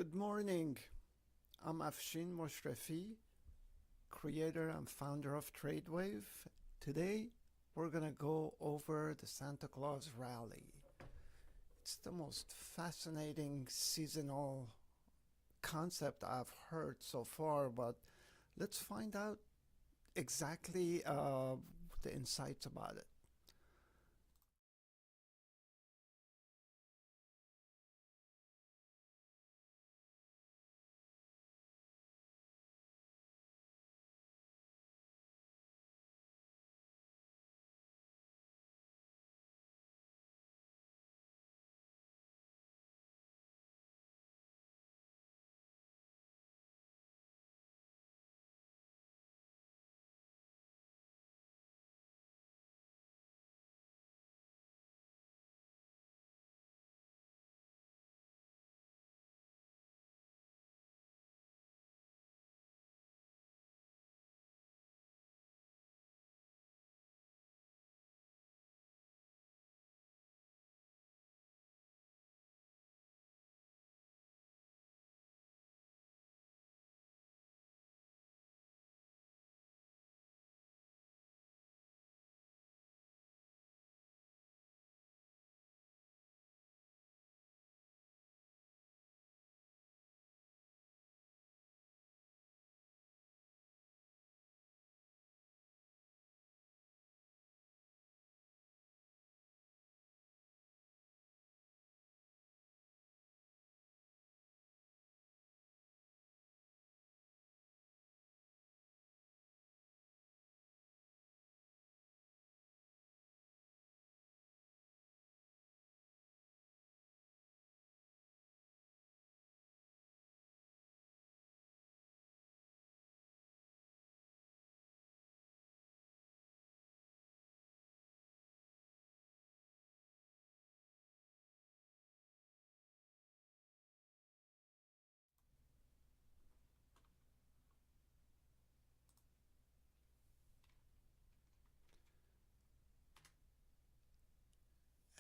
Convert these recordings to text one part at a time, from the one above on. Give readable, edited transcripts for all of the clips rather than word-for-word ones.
Good morning. I'm Afshin Moshrefi, creator and founder of TradeWave. Today, we're going to go over the Santa Claus rally. It's the most fascinating seasonal concept I've heard so far, but let's find out exactly the insights about it.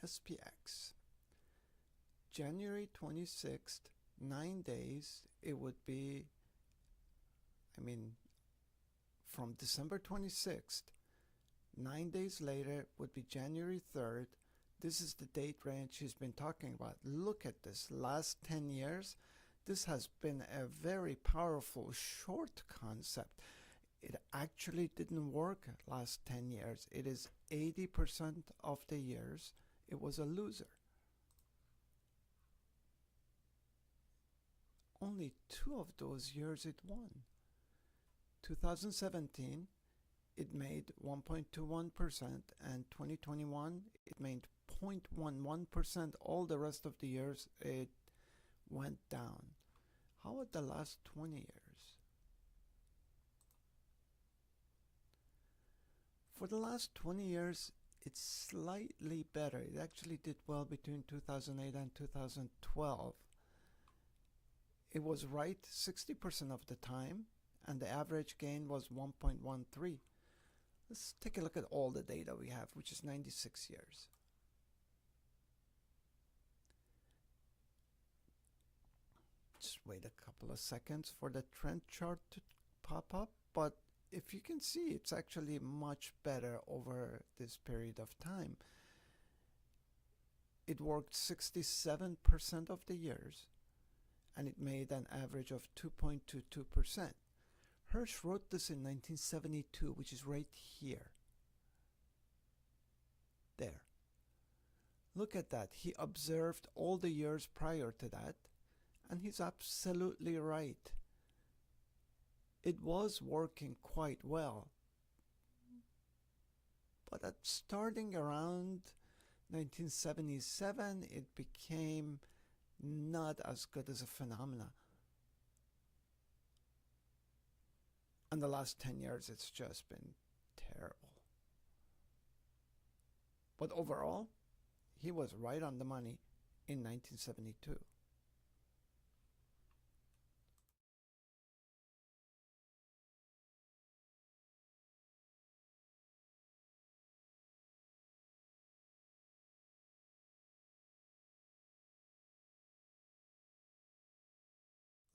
SPX. January 26th, 9 days, it would be, from December 26th, 9 days later would be January 3rd. This is the date range he's been talking about. Look at this. Last 10 years, this has been a very powerful short concept. It actually didn't work last 10 years. It is 80% of the years it was a loser. Only 2 of those years it won. 2017, it made 1.21%, and 2021 it made 0.11%. All the rest of the years it went down. How about the last 20 years? For the last 20 years, it's slightly better. It actually did well between 2008 and 2012. It was right 60% of the time, and the average gain was 1.13. Let's take a look at all the data we have, which is 96 years. Just wait a couple of seconds for the trend chart to pop up, but if you can see, it's actually much better over this period of time. It worked 67% of the years, and it made an average of 2.22%. Hirsch wrote this in 1972, which is right here. There. Look at that. He observed all the years prior to that, and he's absolutely right. It was working quite well. But at starting around 1977, it became not as good as a phenomena. And the last 10 years, it's just been terrible. But overall, he was right on the money in 1972.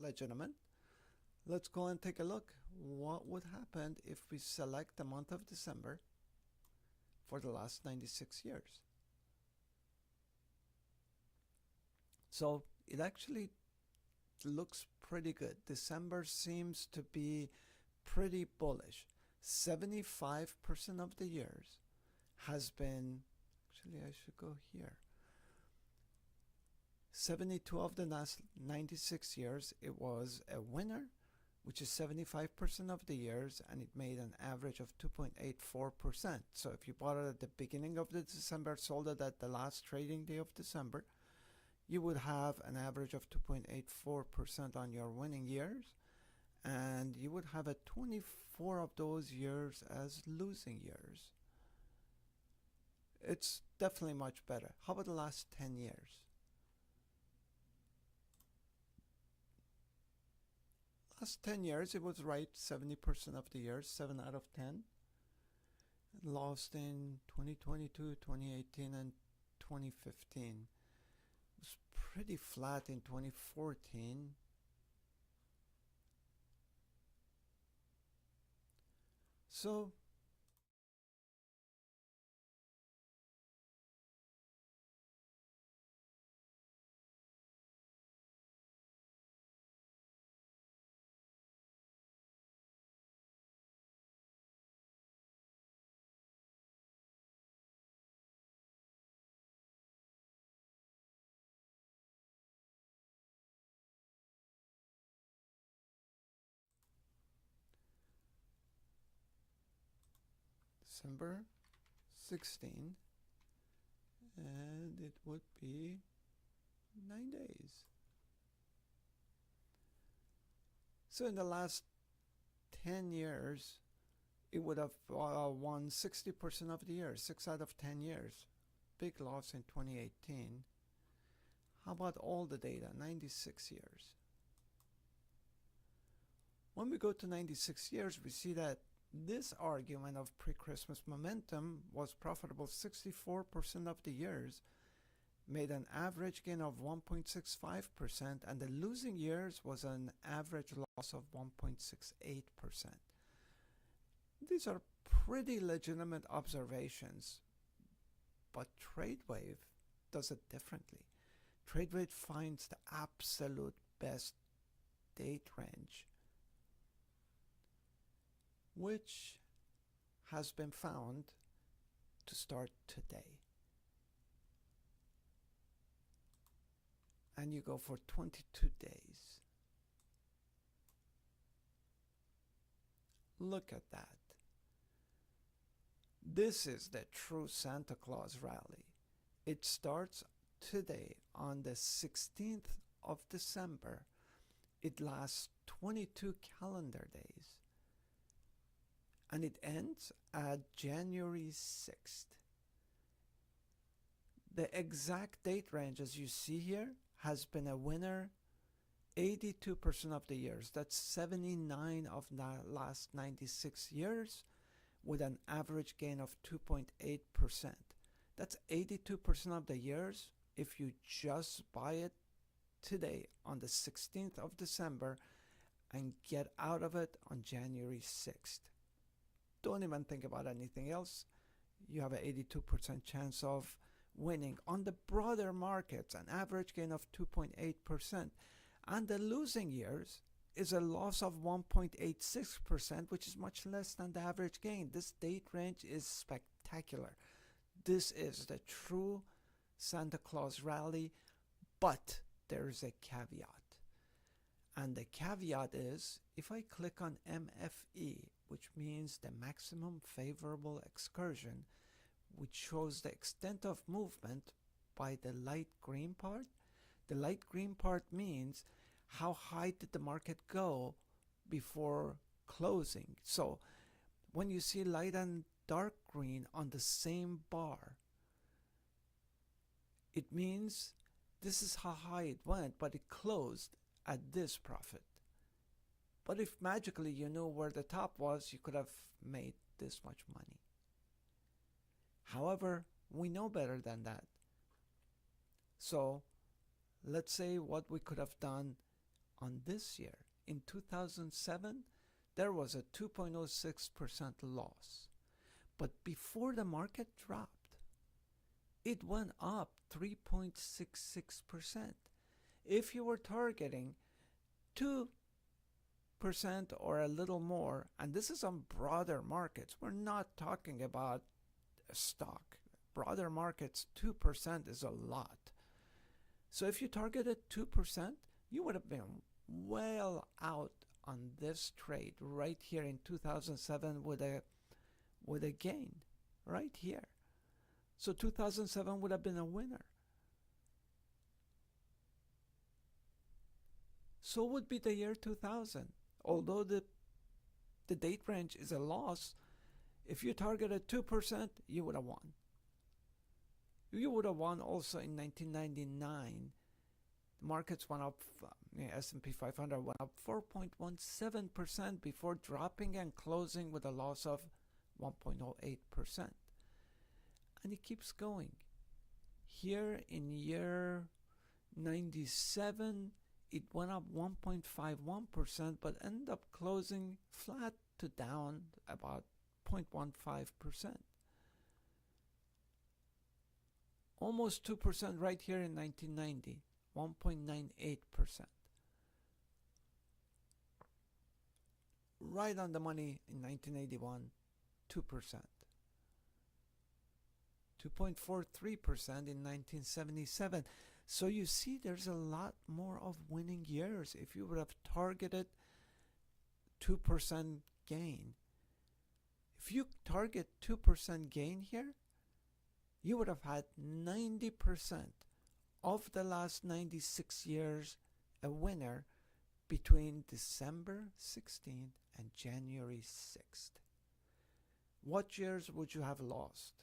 legitimate. Let's go and take a look. What would happen if we select the month of December for the last 96 years? So it actually looks pretty good. December seems to be pretty bullish. 75% of the years has been, actually I should go here. 72 of the last 96 years, it was a winner, which is 75% of the years, and it made an average of 2.84%. So if you bought it at the beginning of the December, sold it at the last trading day of December, you would have an average of 2.84% on your winning years, and you would have a 24 of those years as losing years. It's definitely much better. How about the last 10 years? Last 10 years, it was right 70% of the years, 7 out of 10. It lost in 2022, 2018, and 2015. It was pretty flat in 2014. So December 16, and it would be 9 days. So in the last 10 years, it would have won 60% of the years, 6 out of 10 years. Big loss in 2018. How about all the data? 96 years. When we go to 96 years, we see that this argument of pre-Christmas momentum was profitable 64% of the years, made an average gain of 1.65%, and the losing years was an average loss of 1.68%. These are pretty legitimate observations, but TradeWave does it differently. TradeWave finds the absolute best date range, which has been found to start today. And you go for 22 days. Look at that. This is the true Santa Claus rally. It starts today on the 16th of December. It lasts 22 calendar days. And it ends at January 6th. The exact date range, as you see here, has been a winner 82% of the years. That's 79 of the last 96 years with an average gain of 2.8%. That's 82% of the years if you just buy it today on the 16th of December and get out of it on January 6th. Don't even think about anything else. You have an 82% chance of winning. On the broader markets, an average gain of 2.8%. And the losing years is a loss of 1.86%, which is much less than the average gain. This date range is spectacular. This is the true Santa Claus rally, but there is a caveat. And the caveat is, if I click on MFE, which means the maximum favorable excursion, which shows the extent of movement by the light green part. The light green part means how high did the market go before closing. So when you see light and dark green on the same bar, it means this is how high it went, but it closed at this profit. But if magically you knew where the top was, you could have made this much money. However, we know better than that. So let's say what we could have done on this year. In 2007, there was a 2.06% loss. But before the market dropped, it went up 3.66%. If you were targeting 2% or a little more, and this is on broader markets, we're not talking about a stock. Broader markets, 2% is a lot. So if you targeted 2%, you would have been well out on this trade right here in 2007 with a gain right here. So 2007 would have been a winner. So would be the year 2000. Although the date range is a loss, if you targeted 2%, you would have won. You would have won also in 1999. The markets went up, S&P 500 went up 4.17% before dropping and closing with a loss of 1.08%. And it keeps going. Here in year 97, it went up 1.51%, but ended up closing flat to down about 0.15%. Almost 2% right here in 1990, 1.98%. Right on the money in 1981, 2%. 2.43% in 1977. So you see there's a lot more of winning years if you would have targeted 2% gain. If you target 2% gain here, you would have had 90% of the last 96 years a winner between December 16th and January 6th. What years would you have lost?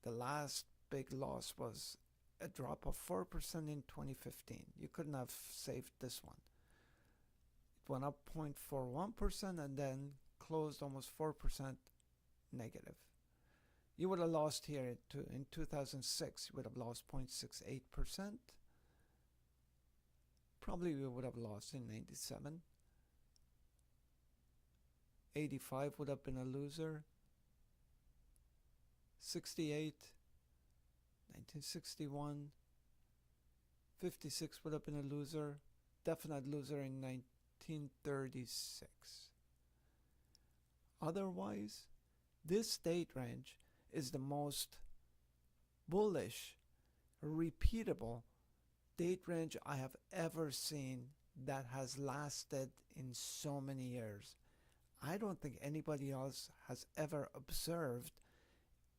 The last big loss was a drop of 4% in 2015. You couldn't have saved this one. It went up 0.41% and then closed almost 4% negative. You would have lost here in 2006. You would have lost 0.68%. Probably we would have lost in 97. 85 would have been a loser. 68, 1961, 56 would have been a loser, definite loser in 1936. Otherwise, this date range is the most bullish, repeatable date range I have ever seen that has lasted in so many years. I don't think anybody else has ever observed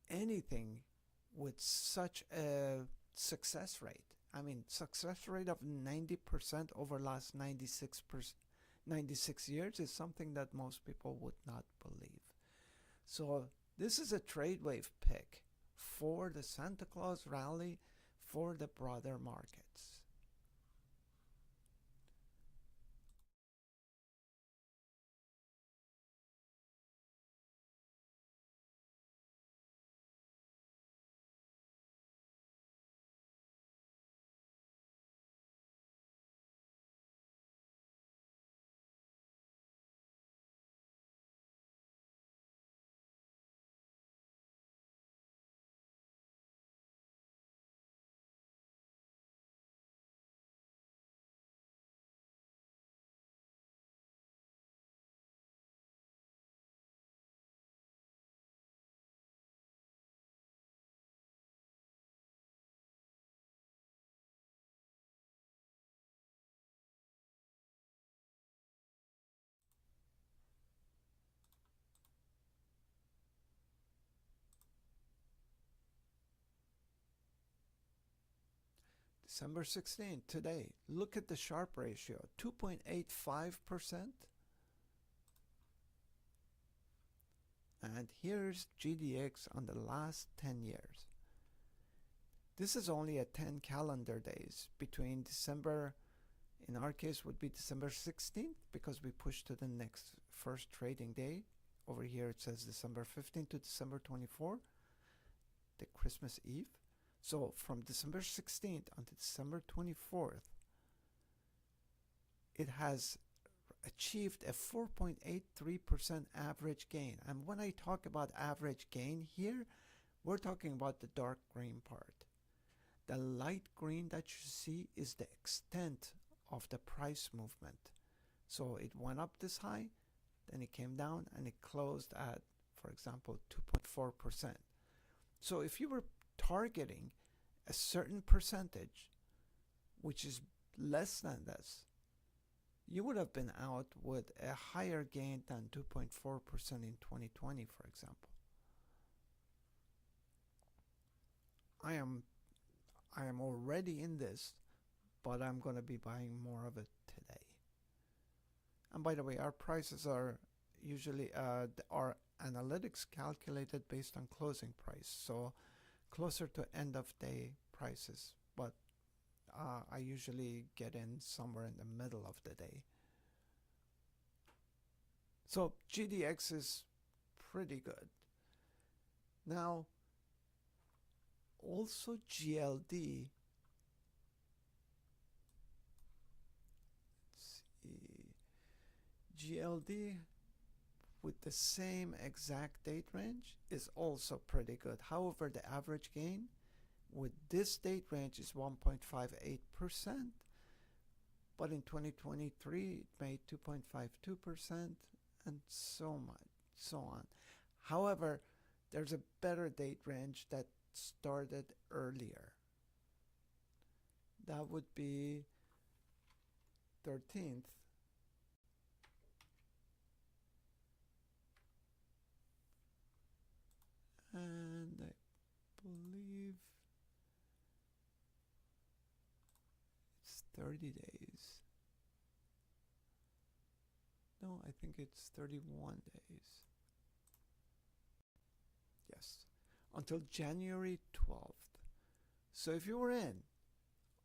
anything with such a success rate. I mean, success rate of 90% over last 96 years is something that most people would not believe. So this is a TradeWave pick for the Santa Claus rally for the broader markets. December 16th, today, look at the Sharpe ratio, 2.85%. And here's GDX on the last 10 years. This is only at 10 calendar days between December, in our case would be December 16th because we pushed to the next first trading day. Over here it says December 15th to December 24th, the Christmas Eve. So from December 16th until December 24th, it has achieved a 4.83% average gain. And when I talk about average gain here, we're talking about the dark green part. The light green that you see is the extent of the price movement. So it went up this high, then it came down, and it closed at, for example, 2.4%. So if you were targeting a certain percentage, which is less than this, you would have been out with a higher gain than 2.4% in 2020, for example. I am already in this, but I'm going to be buying more of it today. And by the way, our prices are usually our analytics calculated based on closing price, so closer to end of day prices, but I usually get in somewhere in the middle of the day. So GDX is pretty good. Now, also GLD, let's see, GLD with the same exact date range is also pretty good. However, the average gain with this date range is 1.58%, but in 2023 it made 2.52%, and so on. However, there's a better date range that started earlier. That would be 13th. And I believe it's 30 days. No, I think it's 31 days. Yes, until January 12th. So if you were in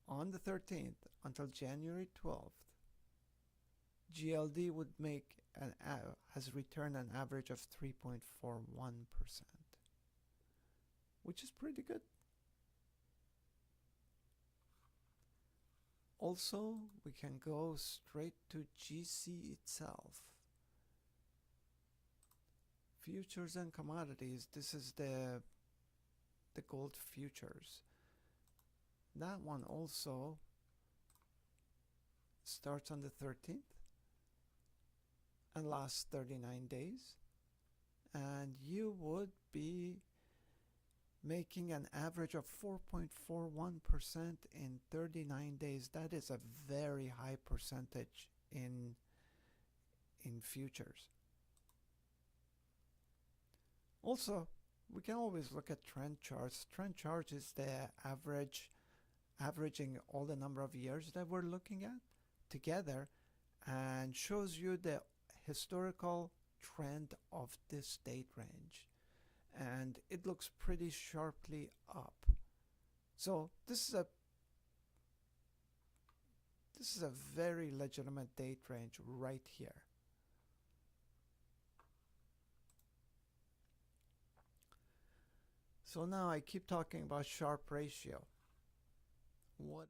on the 13th until January 12th, GLD would make has returned an average of 3.41%, which is pretty good. Also, we can go straight to GC itself. Futures and commodities. This is the gold futures. That one also starts on the 13th and lasts 39 days. And you would be making an average of 4.41% in 39 days. That is a very high percentage in futures. Also, we can always look at trend charts. Trend chart is the averaging all the number of years that we're looking at together and shows you the historical trend of this date range. And it looks pretty sharply up. So this is a very legitimate date range right here. So now I keep talking about Sharpe ratio. What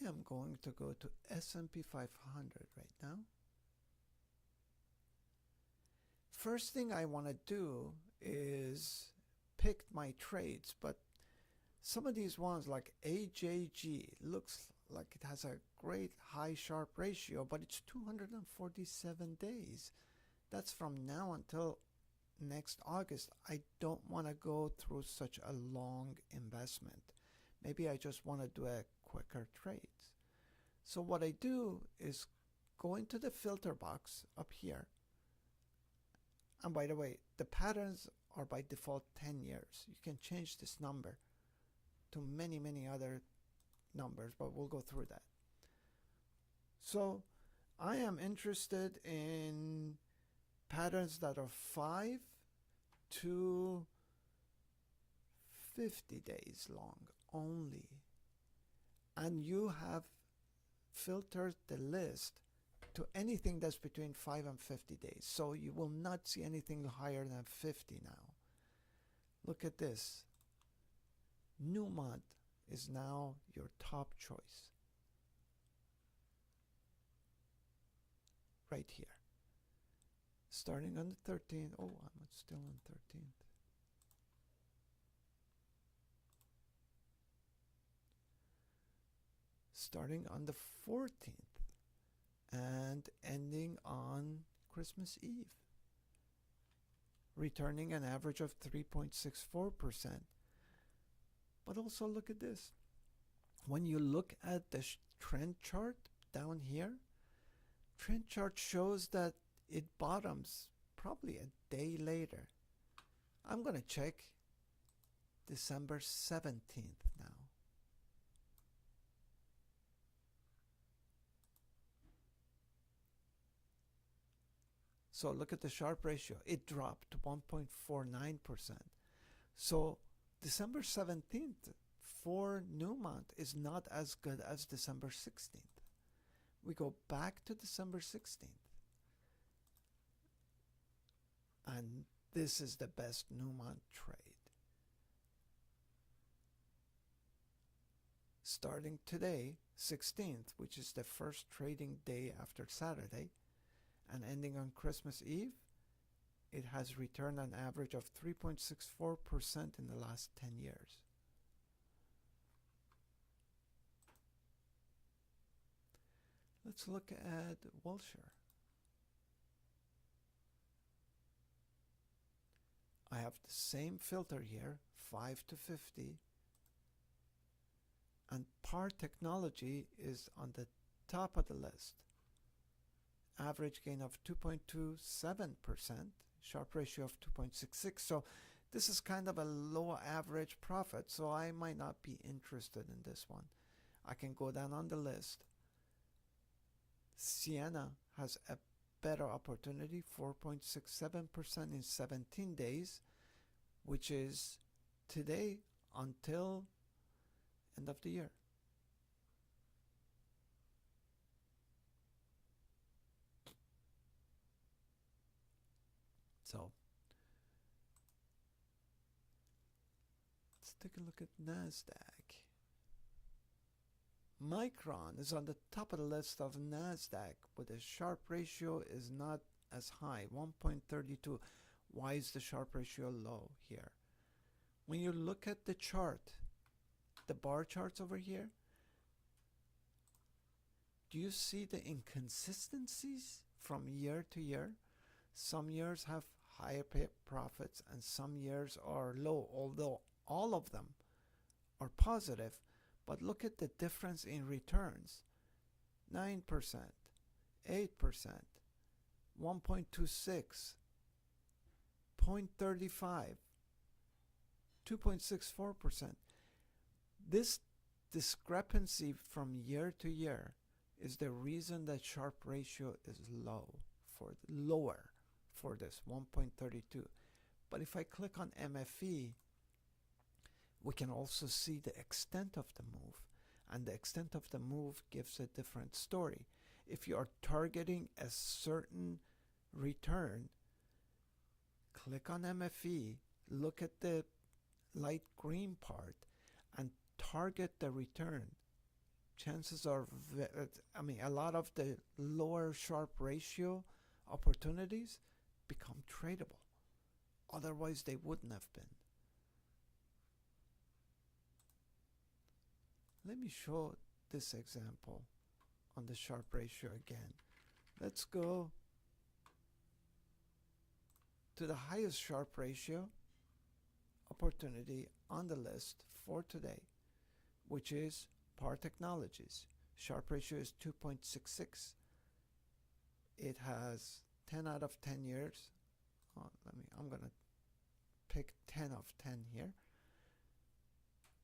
I am going to go to S&P 500 right now. First thing I want to do is pick my trades, but some of these ones like AJG looks like it has a great high Sharpe ratio, but it's 247 days. That's from now until next August. I don't want to go through such a long investment. Maybe I just want to do a quicker trades. So what I do is go into the filter box up here. And by the way, the patterns are by default 10 years. You can change this number to many, many other numbers, but we'll go through that. So I am interested in patterns that are 5 to 50 days long only. And you have filtered the list to anything that's between 5 and 50 days. So you will not see anything higher than 50 now. Look at this. Newmont is now your top choice. Right here. Starting on the 13th. Oh, I'm still on 13th. Starting on the 14th and ending on Christmas Eve. Returning an average of 3.64%. But also look at this. When you look at the trend chart down here, trend chart shows that it bottoms probably a day later. I'm going to check December 17th now. So look at the Sharpe ratio. It dropped to 1.49%. So December 17th for Newmont is not as good as December 16th. We go back to December 16th. And this is the best Newmont trade. Starting today, 16th, which is the first trading day after Saturday, and ending on Christmas Eve, it has returned an average of 3.64% in the last 10 years. Let's look at Wilshire. I have the same filter here, 5 to 50. And PAR technology is on the top of the list. Average gain of 2.27%, Sharpe ratio of 2.66. So this is kind of a low average profit, so I might not be interested in this one. I can go down on the list. Sienna has a better opportunity, 4.67% in 17 days, which is today until end of the year. So let's take a look at NASDAQ. Micron is on the top of the list of NASDAQ, but the Sharpe ratio is not as high, 1.32. Why is the Sharpe ratio low here? When you look at the chart, the bar charts over here, do you see the inconsistencies from year to year? Some years have higher profits and some years are low, although all of them are positive. But look at the difference in returns. 9%, 8%, 1.26, 0.35, 2.64%. This discrepancy from year to year is the reason that Sharpe ratio is lower for this 1.32. But if I click on MFE, we can also see the extent of the move, and the extent of the move gives a different story. If you are targeting a certain return, click on MFE, look at the light green part, and target the return. chances are, I mean, a lot of the lower Sharpe ratio opportunities become tradable. Otherwise, they wouldn't have been. Let me show this example on the Sharpe ratio again. Let's go to the highest Sharpe ratio opportunity on the list for today, which is Par Technologies. Sharpe ratio is 2.66. It has 10 out of 10 years. I'm gonna pick 10 of 10 here.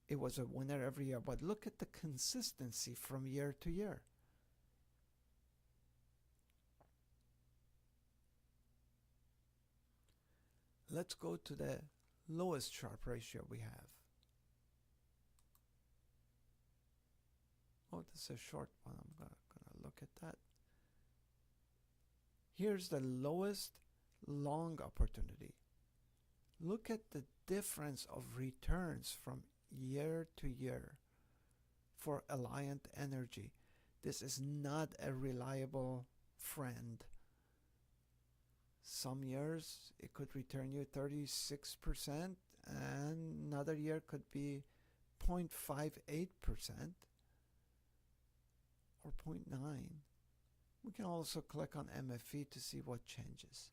It was a winner every year, but look at the consistency from year to year. Let's go to the lowest Sharpe ratio we have. Oh, this is a short one. I'm gonna look at that. Here's the lowest long opportunity. Look at the difference of returns from year to year for Alliant Energy. This is not a reliable friend. Some years it could return you 36%, and another year could be 0.58% or 0.9. We can also click on MFE to see what changes.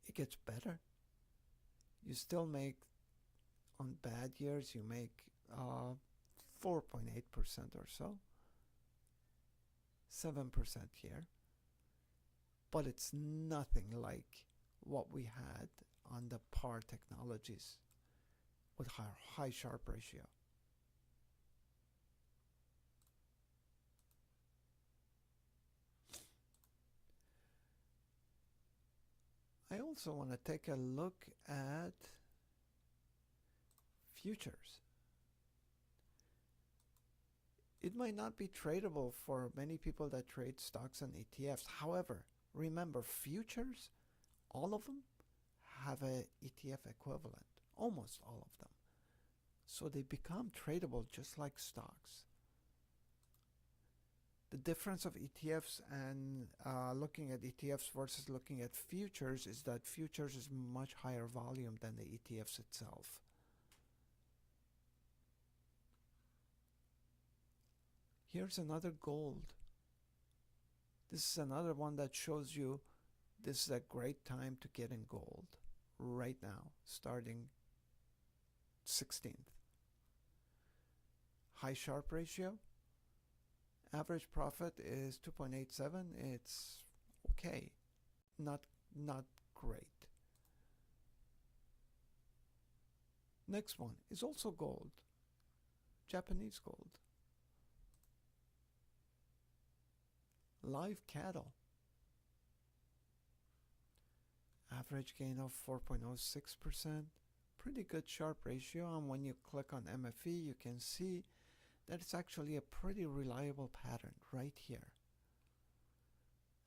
It gets better. You still make, on bad years, you make 4.8% or so, 7% here. But it's nothing like what we had on the Par Technologies with high Sharpe ratio. I also want to take a look at futures. It might not be tradable for many people that trade stocks and ETFs. However, remember, futures, all of them have a ETF equivalent, almost all of them. So they become tradable just like stocks. The difference of ETFs and looking at ETFs versus looking at futures is that futures is much higher volume than the ETFs itself. Here's another gold. This is another one that shows you this is a great time to get in gold right now, starting 16th. High Sharpe ratio. Average profit is 2.87. It's okay, not great. Next one is also gold, Japanese gold. Live cattle. Average gain of 4.06%. Pretty good Sharpe ratio, and when you click on MFE, you can see that it's actually a pretty reliable pattern right here.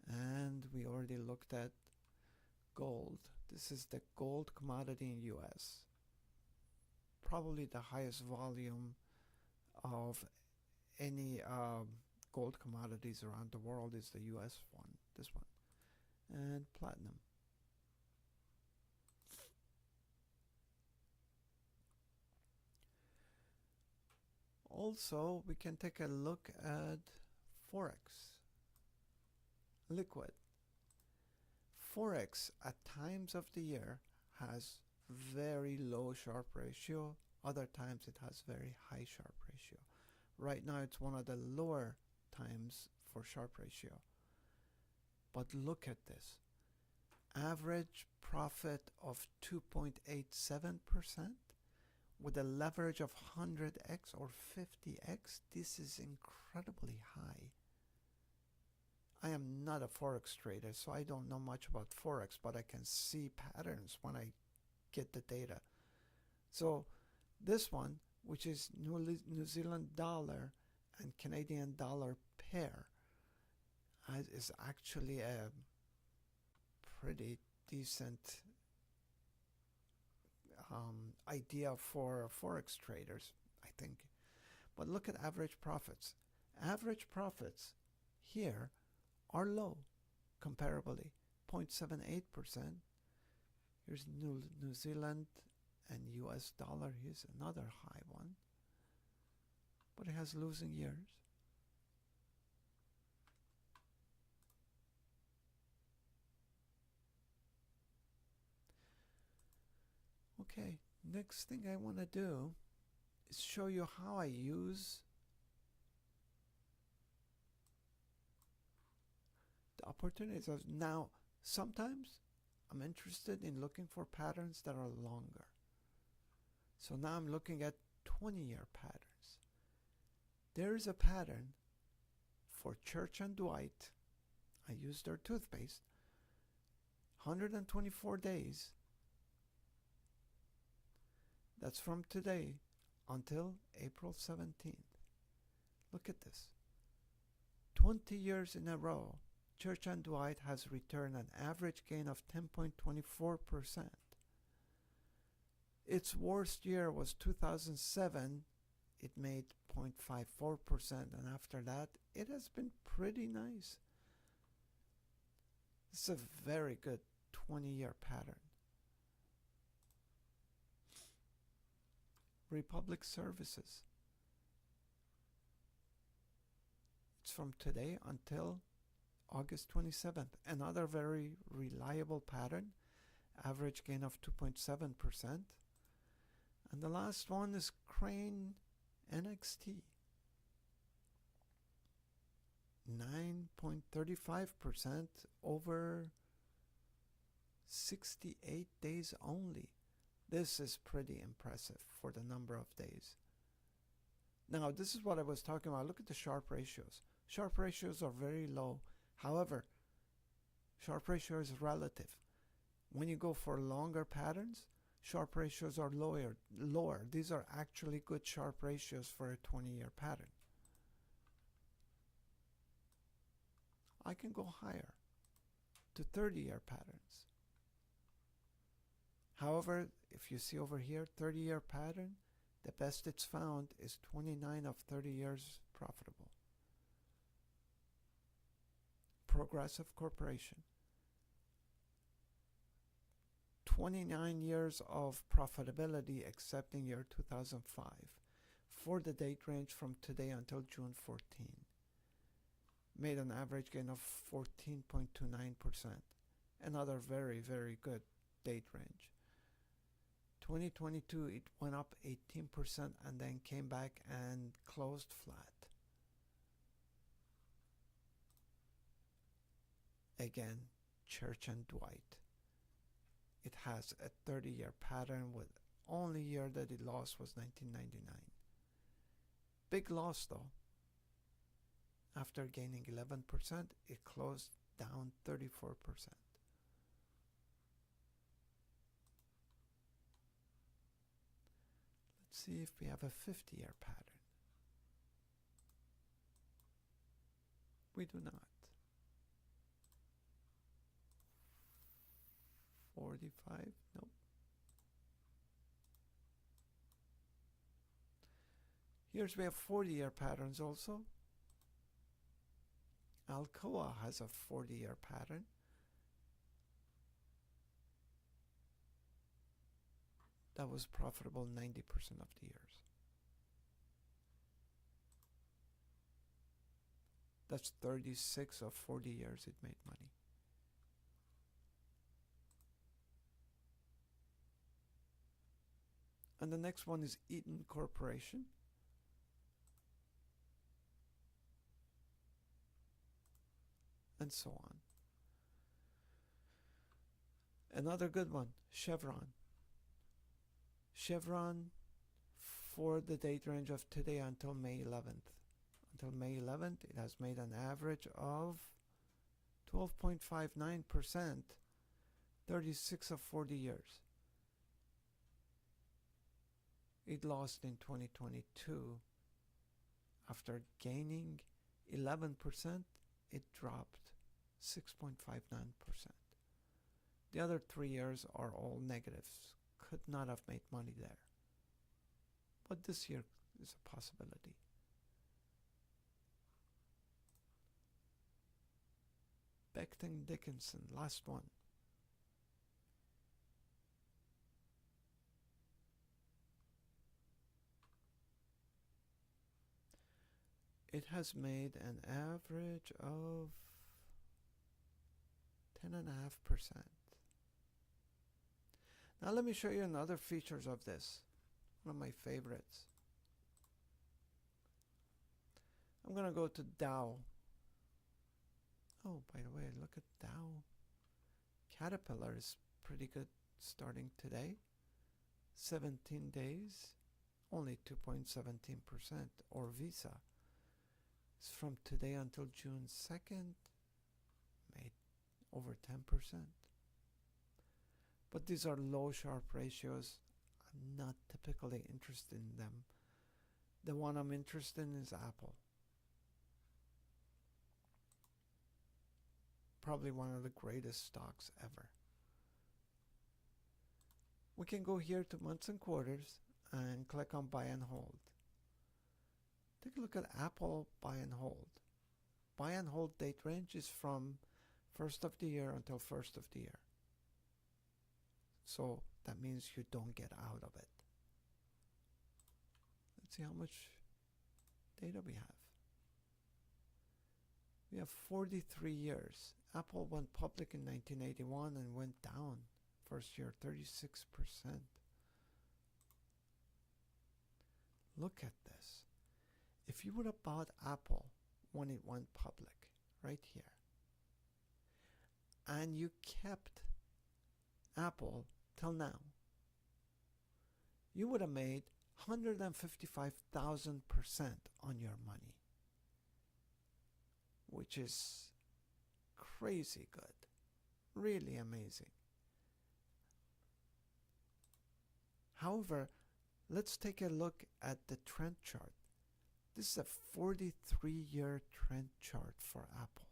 And we already looked at gold. This is the gold commodity in US. Probably the highest volume of any gold commodities around the world is the US one, this one. And platinum. Also, we can take a look at Forex. Liquid. Forex at times of the year has very low Sharpe ratio. Other times it has very high Sharpe ratio. Right now it's one of the lower times for Sharpe ratio. But look at this. Average profit of 2.87%. With a leverage of 100x or 50x, this is incredibly high. I am not a Forex trader, so I don't know much about Forex, but I can see patterns when I get the data. So this one, which is New Zealand dollar and Canadian dollar pair, is actually a pretty decent idea for Forex traders, I think. But look at average profits. Average profits here are low comparably, 0.78%. Here's New Zealand and US dollar. Here's another high one. But it has losing years. Okay, next thing I want to do is show you how I use the opportunities. Now, sometimes I'm interested in looking for patterns that are longer. So now I'm looking at 20-year patterns. There is a pattern for Church and Dwight. I used their toothpaste. 124 days. That's from today until April 17th. Look at this. 20 years in a row, Church and Dwight has returned an average gain of 10.24%. Its worst year was 2007. It made 0.54%, and after that, it has been pretty nice. This is a very good 20-year pattern. Republic Services. It's from today until August 27th. Another very reliable pattern. Average gain of 2.7%. And the last one is Crane NXT. 9.35% over 68 days only. This is pretty impressive for the number of days. Now, this is what I was talking about. Look at the Sharpe ratios. Sharpe ratios are very low. However, Sharpe ratio is relative. When you go for longer patterns, Sharpe ratios are lower. These are actually good Sharpe ratios for a 20-year pattern. I can go higher to 30-year patterns. However, if you see over here, 30-year pattern, the best it's found is 29 of 30 years profitable. Progressive Corporation. 29 years of profitability excepting year 2005 for the date range from today until June 14. Made an average gain of 14.29%. Another very, very good date range. 2022, it went up 18% and then came back and closed flat. Again, Church and Dwight. It has a 30-year pattern with only year that it lost was 1999. Big loss though. After gaining 11%, it closed down 34%. Let's see if we have a 50-year pattern. We do not. 45, nope. Here's we have 40-year patterns also. Alcoa has a 40-year pattern. That was profitable 90% of the years. That's 36 of 40 years it made money. And the next one is Eaton Corporation. And so on. Another good one, Chevron. Chevron for the date range of today until May 11th. Until May 11th, it has made an average of 12.59%, 36 of 40 years. It lost in 2022. After gaining 11%, it dropped 6.59%. The other 3 years are all negatives. Could not have made money there. But this year is a possibility. Becton Dickinson, last one. It has made an average of 10.5%. Now let me show you another features of this. One of my favorites. I'm going to go to Dow. Oh, by the way, look at Dow. Caterpillar is pretty good starting today. 17 days, only 2.17%. Or Visa. It's from today until June 2nd, made over 10%. But these are low Sharpe ratios. I'm not typically interested in them. The one I'm interested in is Apple. Probably one of the greatest stocks ever. We can go here to months and quarters and click on buy and hold. Take a look at Apple buy and hold. Buy and hold date range is from 1st of the year until 1st of the year. So that means you don't get out of it. Let's see how much data we have. We have 43 years. Apple went public in 1981 and went down. First year, 36%. Look at this. If you would have bought Apple when it went public, right here, and you kept Apple till now, you would have made 155,000% on your money, which is crazy good, really amazing. However, let's take a look at the trend chart. This is a 43-year trend chart for Apple.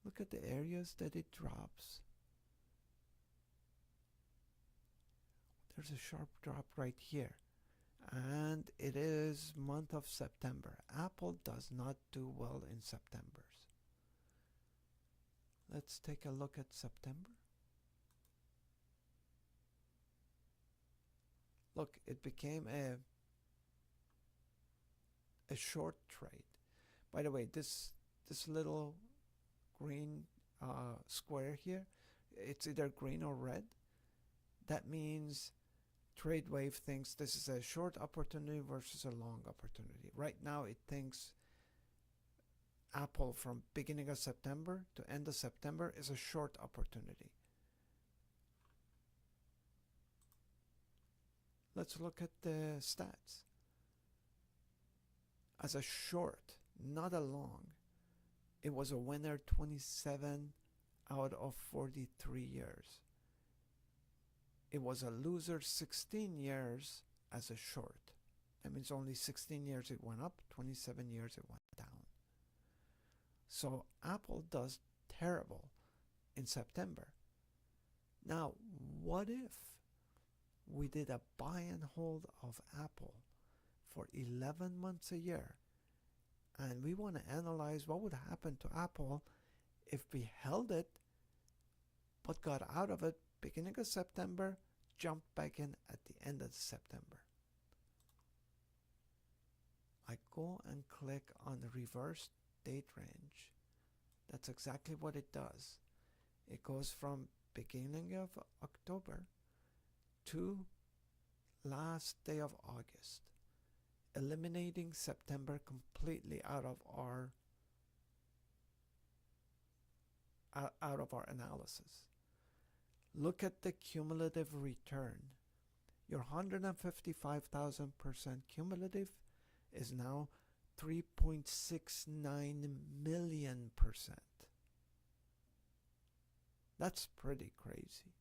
Look at the areas that it drops. There's a sharp drop right here. And it is month of September. Apple does not do well in September. Let's take a look at September. Look, it became a short trade. By the way, this little green square here, it's either green or red. That means TradeWave thinks this is a short opportunity versus a long opportunity. Right now it thinks Apple from beginning of September to end of September is a short opportunity. Let's look at the stats. As a short, not a long, it was a winner 27 out of 43 years. It was a loser 16 years as a short. That means only 16 years it went up, 27 years it went down. So Apple does terrible in September. Now, what if we did a buy and hold of Apple for 11 months a year, and we want to analyze what would happen to Apple if we held it but got out of it beginning of September, jumped back in at the end of September. I go and click on the reverse date range. That's exactly what it does. It goes from beginning of October to last day of August, eliminating September completely out of our analysis. Look at the cumulative return. Your 155,000% cumulative is now 3.69 million%. That's pretty crazy.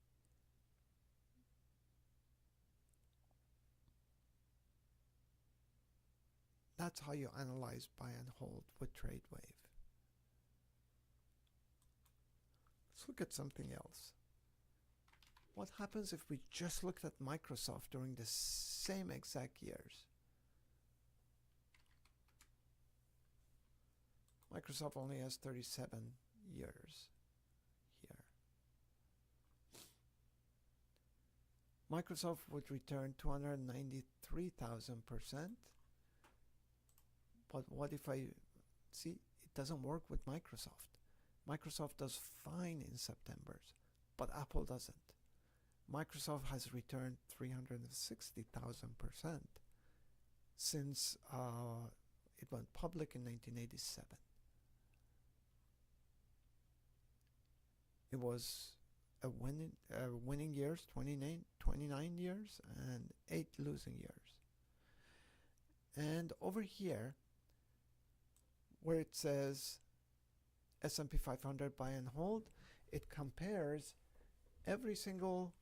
That's how you analyze buy and hold with TradeWave. Let's look at something else. What happens if we just looked at Microsoft during the same exact years? Microsoft only has 37 years here. Microsoft would return 293,000%. But what if I see it doesn't work with Microsoft? Microsoft does fine in September, but Apple doesn't. Microsoft has returned 360,000% since it went public in 1987. It was a winning years, 29 years, and 8 losing years. And over here, where it says S&P 500 buy and hold, it compares every single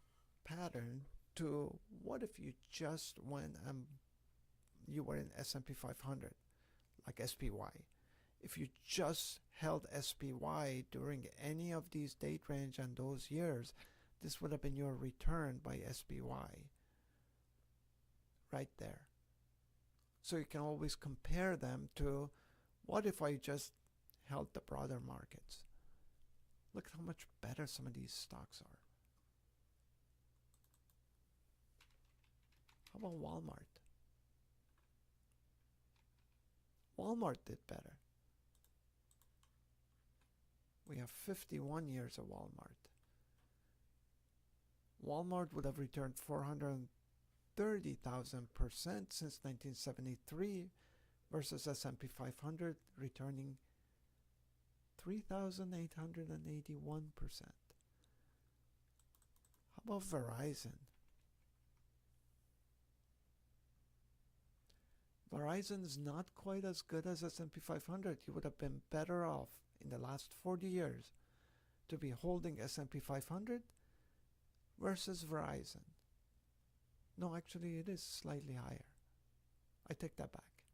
pattern to what if you just went and you were in S&P 500, like SPY. If you just held SPY during any of these date range and those years, this would have been your return by SPY right there. So you can always compare them to what if I just held the broader markets. Look at how much better some of these stocks are. How about Walmart? Walmart did better. We have 51 years of Walmart. Walmart would have returned 430,000% since 1973 versus S&P 500 returning 3,881%. How about Verizon? Verizon is not quite as good as S&P 500. You would have been better off in the last 40 years to be holding S&P 500 versus Verizon. No, actually it is slightly higher. I take that back.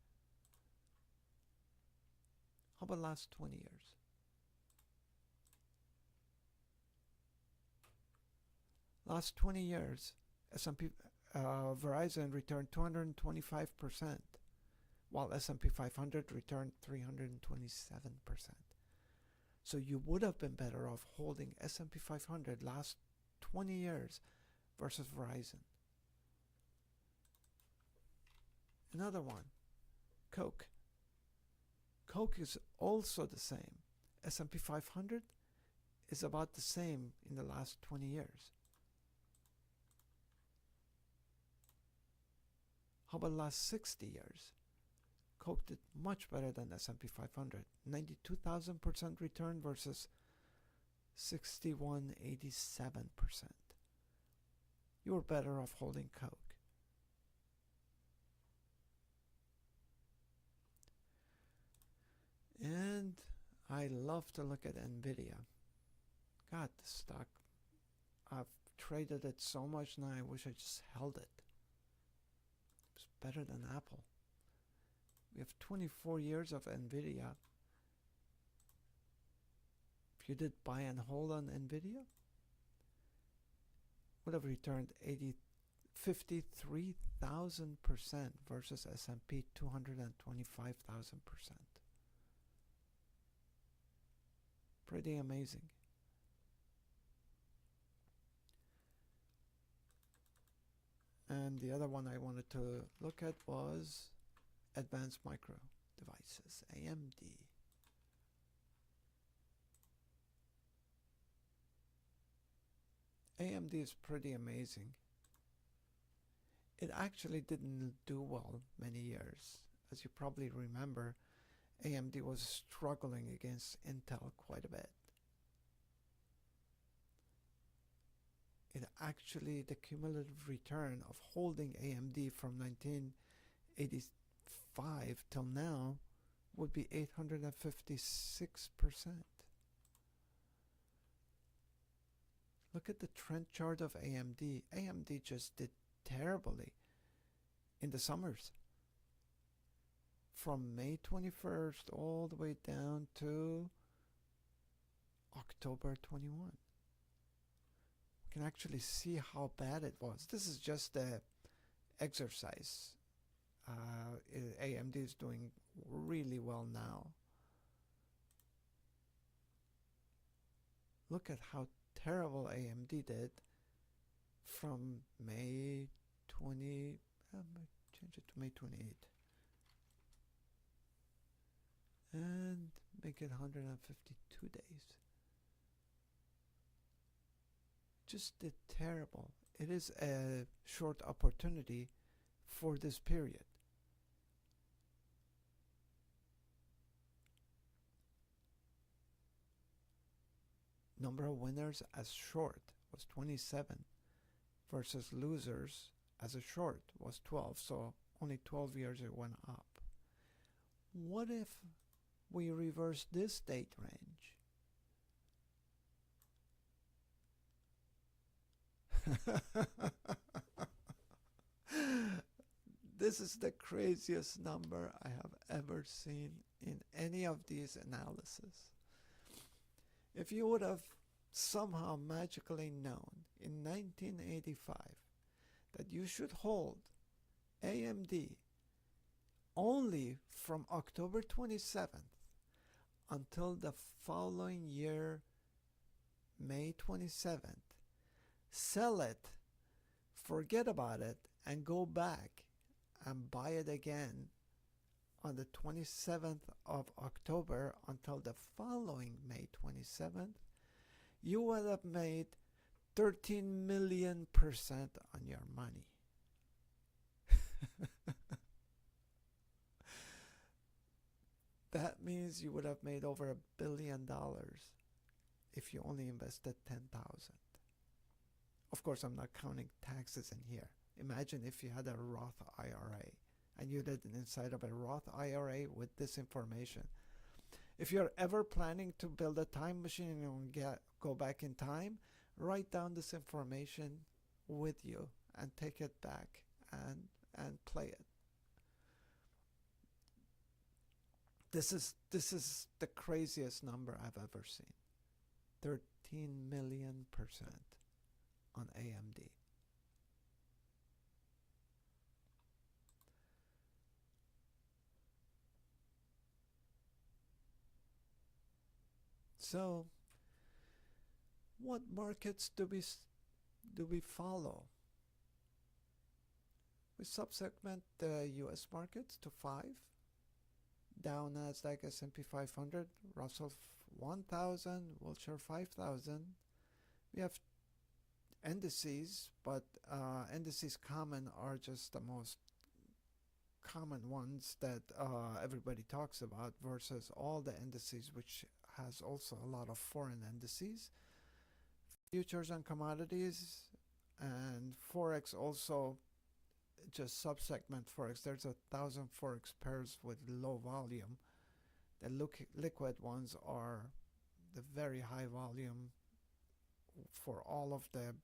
How about last 20 years? Last 20 years, Verizon returned 225%, while S&P 500 returned 327%. So you would have been better off holding S&P 500 last 20 years versus Verizon. Another one, Coke. Coke is also the same. S&P 500 is about the same in the last 20 years. How about the last 60 years? Coke did much better than S&P 500. 92,000% return versus 6187%. You were better off holding Coke. And I love to look at NVIDIA. God, the stock, I've traded it so much now, I wish I just held it. It's better than Apple. We have 24 years of NVIDIA. If you did buy and hold on NVIDIA, would have returned 53,000% versus S&P 225,000%. Pretty amazing. And the other one I wanted to look at was Advanced Micro Devices, AMD. AMD is pretty amazing. It actually didn't do well many years. As you probably remember, AMD was struggling against Intel quite a bit. It actually, the cumulative return of holding AMD from 1985 till now would be 856%. Look at the trend chart of AMD. AMD just did terribly in the summers. From May 21st all the way down to October 21. You can actually see how bad it was. This is just an exercise. AMD is doing really well now. Look at how terrible AMD did from May 20, change it to May 28 and make it 152 days. Just did terrible. It is a short opportunity for this period. Number of winners as short was 27 versus losers as a short was 12, so only 12 years it went up. What if we reverse this date range? This is the craziest number I have ever seen in any of these analyses. If you would have somehow magically known in 1985 that you should hold AMD only from October 27th until the following year, May 27th, sell it, forget about it, and go back and buy it again on the 27th of October until the following May 27th, you would have made 13 million% on your money. That means you would have made over $1 billion if you only invested 10,000. Of course, I'm not counting taxes in here. Imagine if you had a Roth IRA and you did it inside of a Roth IRA with this information. If you're ever planning to build a time machine and go back in time, write down this information with you and take it back and play it. This is the craziest number I've ever seen. 13 million% on AMD. So, what markets do we follow? We subsegment the U.S. markets to 5. Dow, Nasdaq, S&P 500, Russell 1000, Wilshire 5000. We have indices, but indices common are just the most common ones that everybody talks about versus all the indices, which has also a lot of foreign indices. Futures and commodities and Forex also just subsegment Forex. There's 1,000 Forex pairs with low volume. The liquid ones are the very high volume for all of the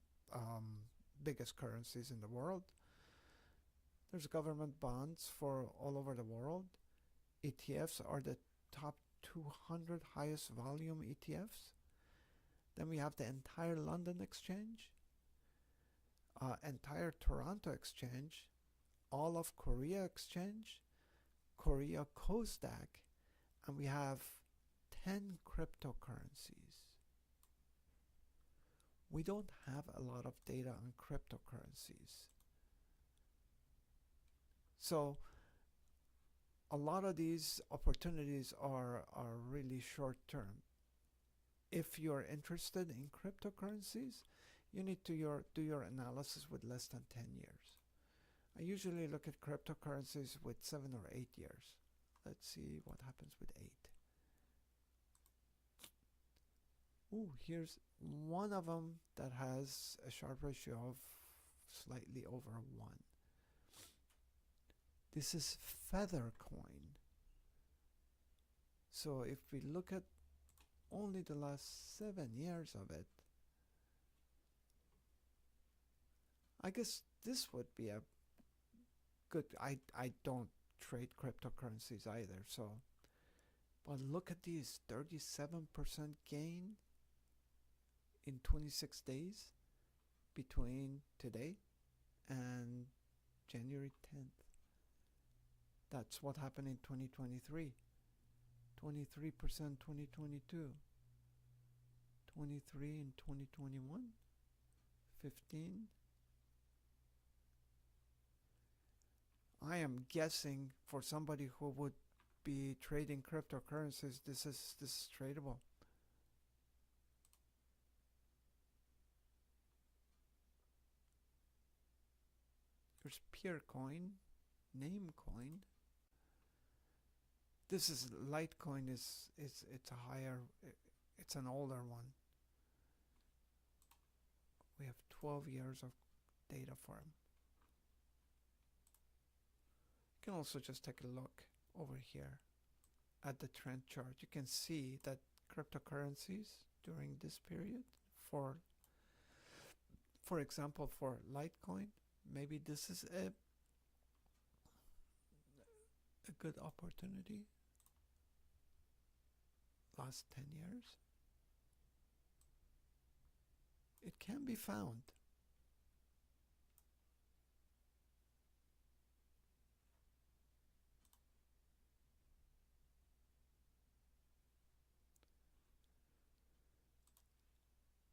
biggest currencies in the world. There's government bonds for all over the world. ETFs are the top 200 highest volume ETFs. Then we have the entire London Exchange, entire Toronto Exchange, all of Korea Exchange, Korea COSDAQ, and we have 10 cryptocurrencies. We don't have a lot of data on cryptocurrencies. So a lot of these opportunities are really short term. If you're interested in cryptocurrencies, you need to do your analysis with less than 10 years. I usually look at cryptocurrencies with 7 or 8 years. Let's see what happens with 8. Ooh, here's one of them that has a Sharpe ratio of slightly over 1. This is Feather Coin. So if we look at only the last 7 years of it, I guess this would be a good, I don't trade cryptocurrencies either, so, but look at these, 37% gain in 26 days between today and January 10th. That's what happened in 2023. 23% 2022. 23 in 2021, 15. I am guessing for somebody who would be trading cryptocurrencies, this is tradable. There's Peercoin, Namecoin. This is Litecoin. It's a higher, it's an older one. We have 12 years of data for him. You can also just take a look over here at the trend chart. You can see that cryptocurrencies during this period, for example, for Litecoin, maybe this is a good opportunity. Last 10 years, it can be found.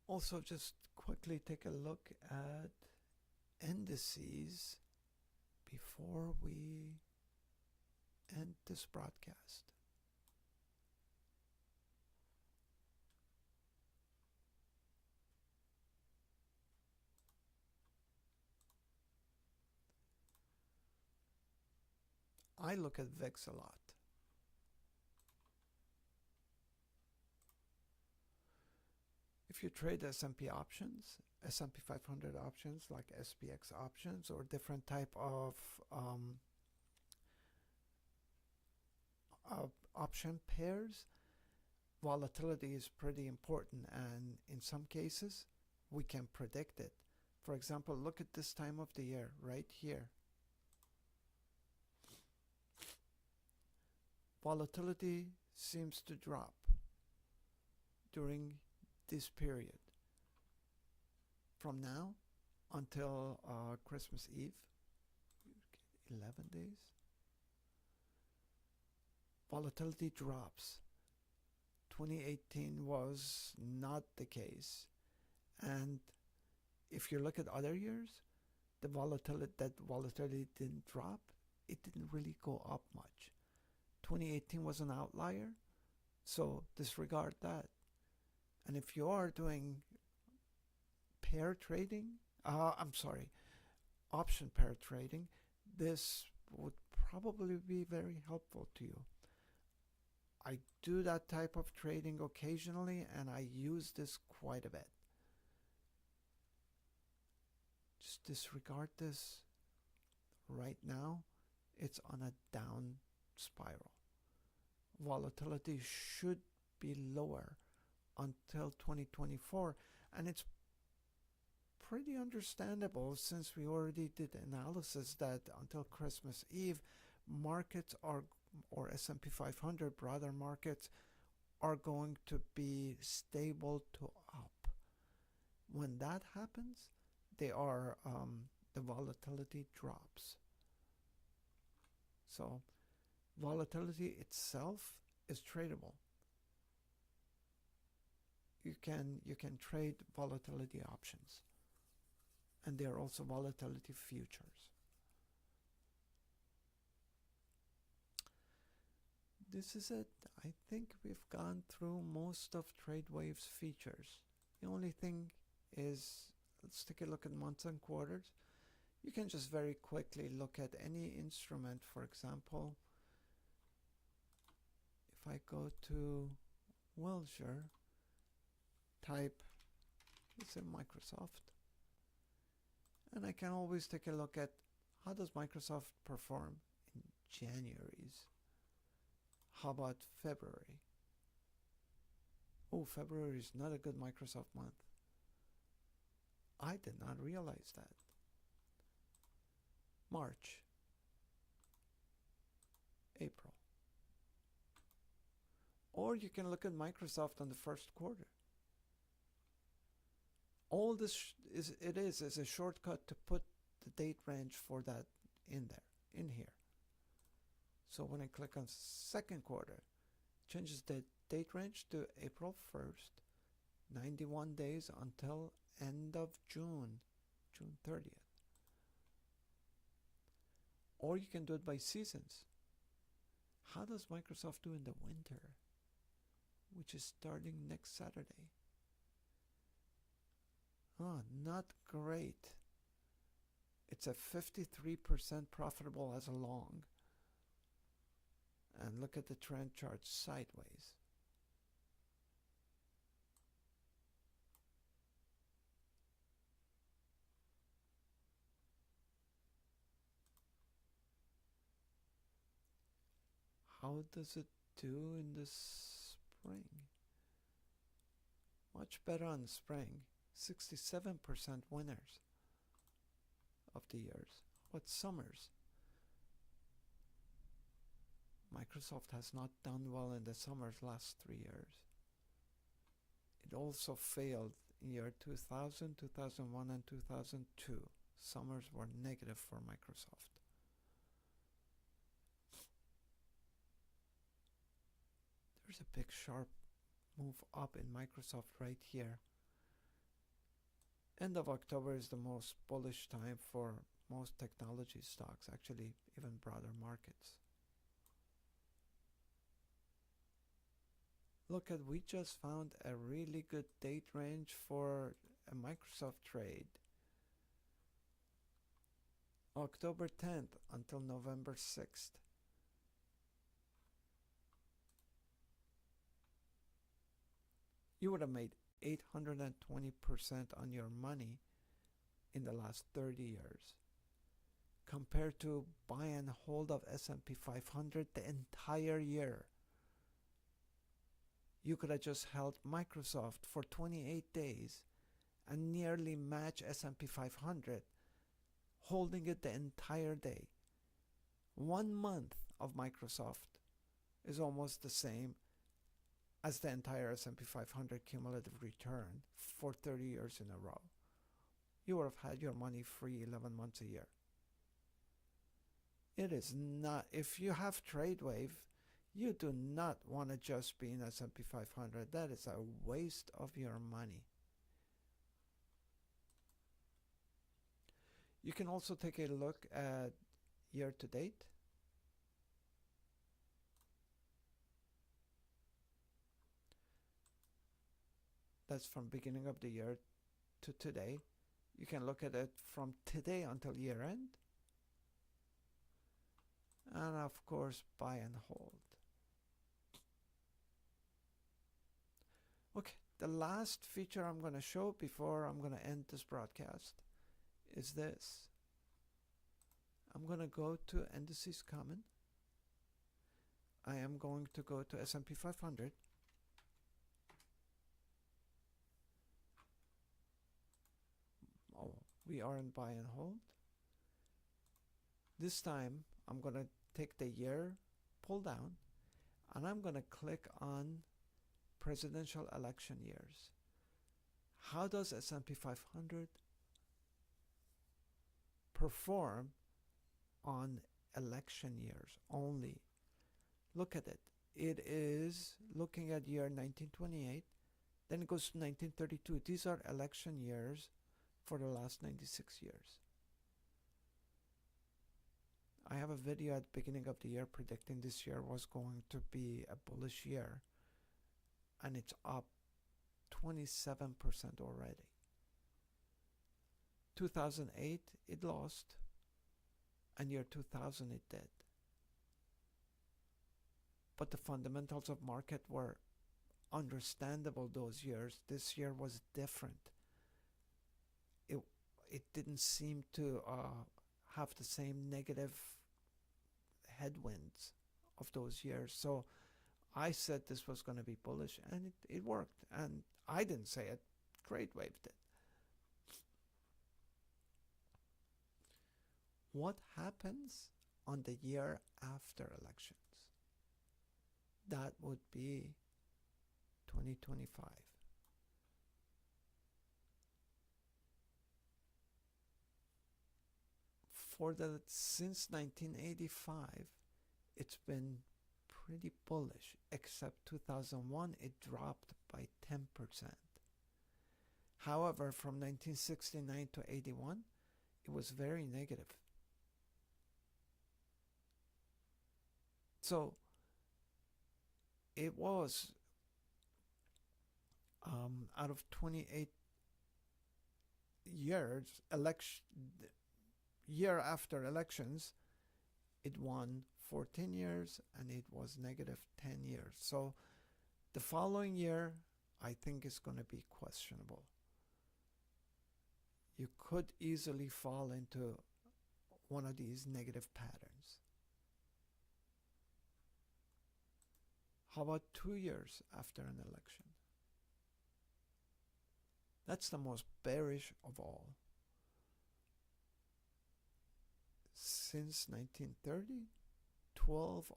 Also, just quickly take a look at indices before we end this broadcast. I look at VIX a lot. If you trade S&P options, S&P 500 options like SPX options or different type of option pairs, volatility is pretty important, and in some cases we can predict it. For example, look at this time of the year right here. Volatility seems to drop during this period from now until Christmas Eve, 11 days. Volatility drops. 2018 was not the case, and if you look at other years, the volatility didn't drop. It didn't really go up much. 2018 was an outlier, so disregard that. And if you are doing pair trading, option pair trading, this would probably be very helpful to you. I do that type of trading occasionally, and I use this quite a bit. Just disregard this. Right now, it's on a down spiral. Volatility should be lower until 2024, and it's pretty understandable since we already did analysis that until Christmas Eve, markets are, or S&P 500 broader markets, are going to be stable to up. When that happens, the volatility drops. So volatility itself is tradable. You can trade volatility options, and there are also volatility futures. This is it. I think we've gone through most of TradeWave's features. The only thing is, let's take a look at months and quarters. You can just very quickly look at any instrument. For example, if I go to Wilshire, type, let's say Microsoft, and I can always take a look at how does Microsoft perform in January's. How about February? Oh, February is not a good Microsoft month. I did not realize that. March, April. Or you can look at Microsoft on the first quarter. All this is a shortcut to put the date range for that in here. So when I click on second quarter, it changes the date range to April 1st, 91 days until end of June 30th. Or you can do it by seasons. How does Microsoft do in the winter, which is starting next Saturday? Oh, not great. It's a 53% profitable as a long. And look at the trend chart sideways. How does it do in the spring? Much better on spring. 67% winners of the years. What summers? Microsoft has not done well in the summers last 3 years. It also failed in year 2000, 2001, and 2002. Summers were negative for Microsoft. There's a big sharp move up in Microsoft right here. End of October is the most bullish time for most technology stocks, actually even broader markets. Look at, we just found a really good date range for a Microsoft trade. October 10th until November 6th. You would have made 820% on your money in the last 30 years. Compared to buy and hold of S&P 500 the entire year. You could have just held Microsoft for 28 days and nearly match S&P 500, holding it the entire day. 1 month of Microsoft is almost the same as the entire S&P 500 cumulative return for 30 years in a row. You would have had your money free 11 months a year. It is not, if you have TradeWave, you do not want to just be in S&P 500. That is a waste of your money. You can also take a look at year to date. That's from beginning of the year to today. You can look at it from today until year end. And of course, buy and hold. Okay, the last feature I'm going to show before I'm going to end this broadcast is this. I'm going to go to Indices Common. I am going to go to S&P 500. Oh, we are in buy and hold. This time I'm going to take the year pull down and I'm going to click on presidential election years. How does S&P 500 perform on election years only? Look at it. It is looking at year 1928, then it goes to 1932. These are election years for the last 96 years. I have a video at the beginning of the year predicting this year was going to be a bullish year, and it's up 27% already. 2008 it lost, and year 2000 it did. But the fundamentals of market were understandable those years. This year was different. It didn't seem to have the same negative headwinds of those years. So I said this was going to be bullish, and it worked. And I didn't say it, TradeWave did. What happens on the year after elections? That would be 2025. Since 1985, it's been pretty bullish, except 2001 it dropped by 10%. However, from 1969 to 81, it was very negative. So it was out of 28 years, year after elections, it won 14 years and it was negative 10 years. So the following year, I think is going to be questionable. You could easily fall into one of these negative patterns. How about 2 years after an election? That's the most bearish of all. Since 1930, 12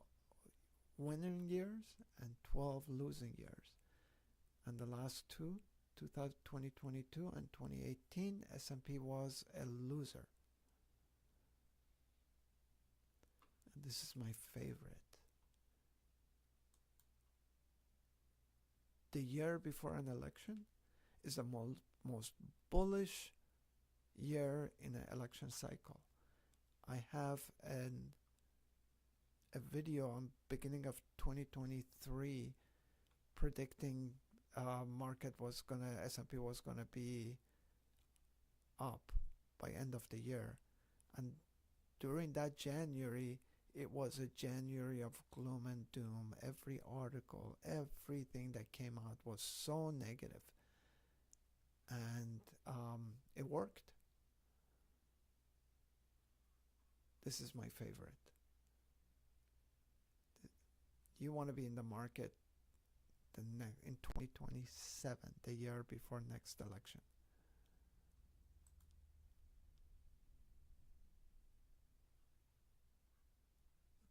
winning years and 12 losing years. And the last two, 2022 and 2018, S&P was a loser. And this is my favorite. The year before an election is the most bullish year in an election cycle. I have a video on beginning of 2023 predicting S&P was gonna be up by end of the year, and during that January, it was a January of gloom and doom. Every article, everything that came out was so negative, and it worked. This is my favorite. You want to be in the market in 2027, the year before next election.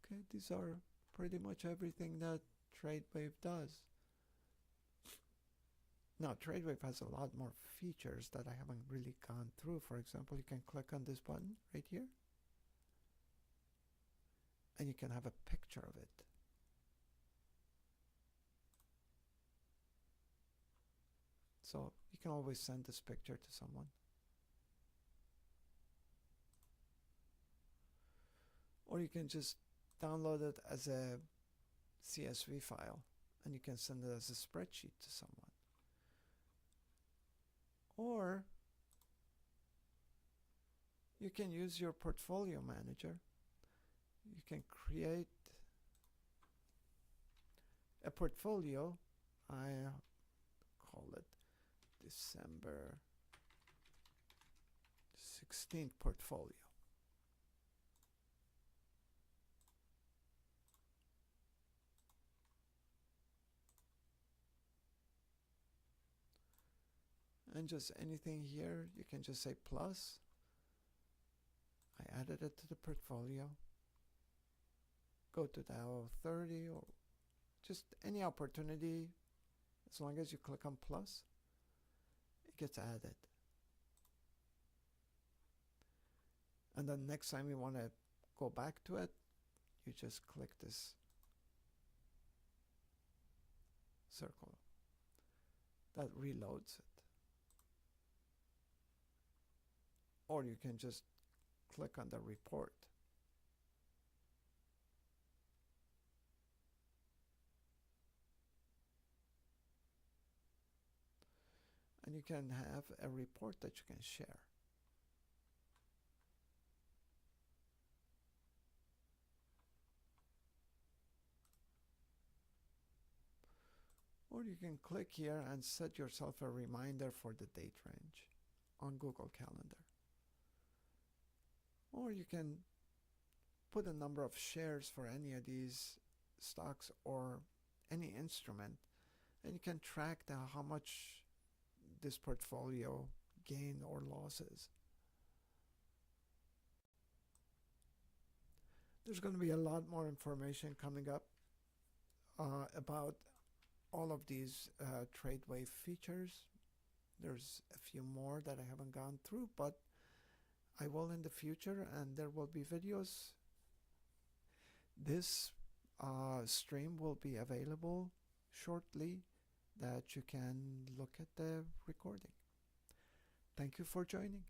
Okay, these are pretty much everything that TradeWave does. Now, TradeWave has a lot more features that I haven't really gone through. For example, you can click on this button right here, and you can have a picture of it. So you can always send this picture to someone. Or you can just download it as a CSV file, and you can send it as a spreadsheet to someone. Or you can use your portfolio manager. You can create a portfolio. I call it December 16th portfolio. And just anything here, you can just say plus. I added it to the portfolio. Go to Dow 30 or just any opportunity. As long as you click on plus, it gets added. And then next time you want to go back to it, you just click this circle. That reloads it. Or you can just click on the report. And you can have a report that you can share. Or you can click here and set yourself a reminder for the date range on Google Calendar. Or you can put a number of shares for any of these stocks or any instrument, and you can track how much this portfolio gain or losses. There's going to be a lot more information coming up about all of these TradeWave features. There's a few more that I haven't gone through, but I will in the future, and there will be videos. This stream will be available shortly that you can look at the recording. Thank you for joining.